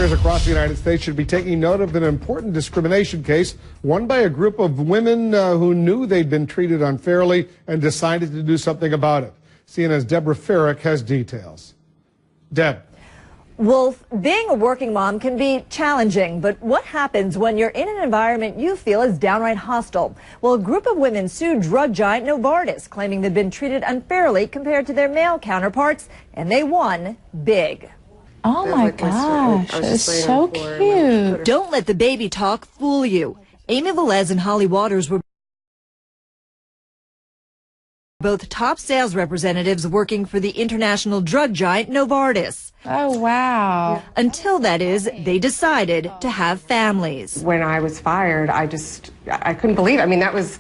Lawmakers across the United States should be taking note of an important discrimination case won by a group of women who knew they'd been treated unfairly and decided to do something about it. CNN's Deborah Farrick has details. Deb. Wolf, being a working mom can be challenging, but what happens when you're in an environment you feel is downright hostile? Well, a group of women sued drug giant Novartis, claiming they'd been treated unfairly compared to their male counterparts, and they won big. Oh my gosh, it's so cute. Don't let the baby talk fool you. Amy Velez and Holly Waters were both top sales representatives working for the international drug giant Novartis. Oh, wow. Until, that is, they decided to have families. When I was fired, I couldn't believe it. I mean, that was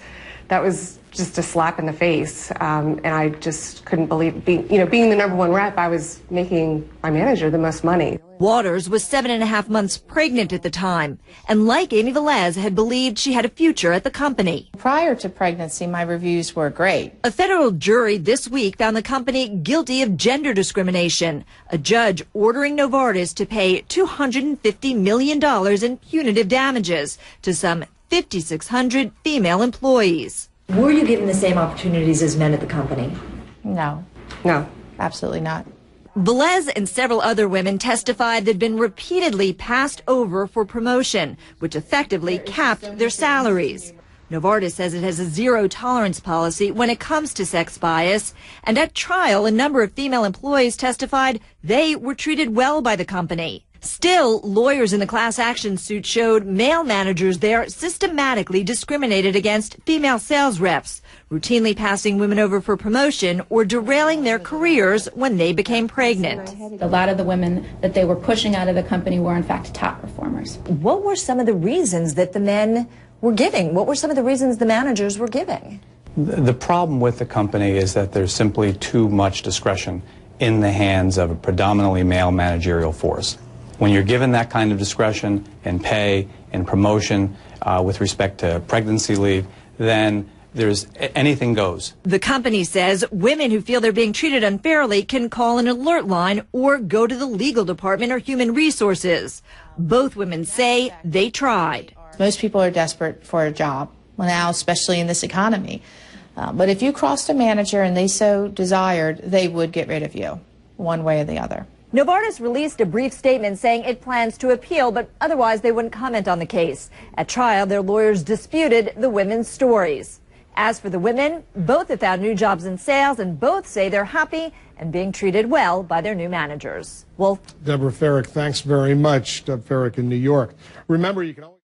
just a slap in the face. And I just couldn't believe, being the number one rep, I was making my manager the most money. Waters was 7.5 months pregnant at the time, and like Amy Velez, had believed she had a future at the company. Prior to pregnancy, my reviews were great. A federal jury this week found the company guilty of gender discrimination, a judge ordering Novartis to pay $250 million in punitive damages to some 5,600 female employees. Were you given the same opportunities as men at the company? No. No. Absolutely not. Velez and several other women testified they'd been repeatedly passed over for promotion, which effectively capped their salaries. Novartis says it has a zero-tolerance policy when it comes to sex bias, and at trial, a number of female employees testified they were treated well by the company. Still, lawyers in the class action suit showed male managers there systematically discriminated against female sales reps, routinely passing women over for promotion or derailing their careers when they became pregnant. A lot of the women that they were pushing out of the company were in fact top performers. What were some of the reasons that the men were giving? What were some of the reasons the managers were giving? The problem with the company is that there's simply too much discretion in the hands of a predominantly male managerial force. When you're given that kind of discretion in pay and promotion with respect to pregnancy leave, then anything goes. The company says women who feel they're being treated unfairly can call an alert line or go to the legal department or human resources. Both women say they tried. Most people are desperate for a job now, especially in this economy. But if you crossed a manager and they so desired, they would get rid of you, one way or the other. Novartis released a brief statement saying it plans to appeal, but otherwise they wouldn't comment on the case. At trial, their lawyers disputed the women's stories. As for the women, both have found new jobs in sales, and both say they're happy and being treated well by their new managers. Wolf. Deborah Farrick, thanks very much. Deb Farrick in New York. Remember, you can always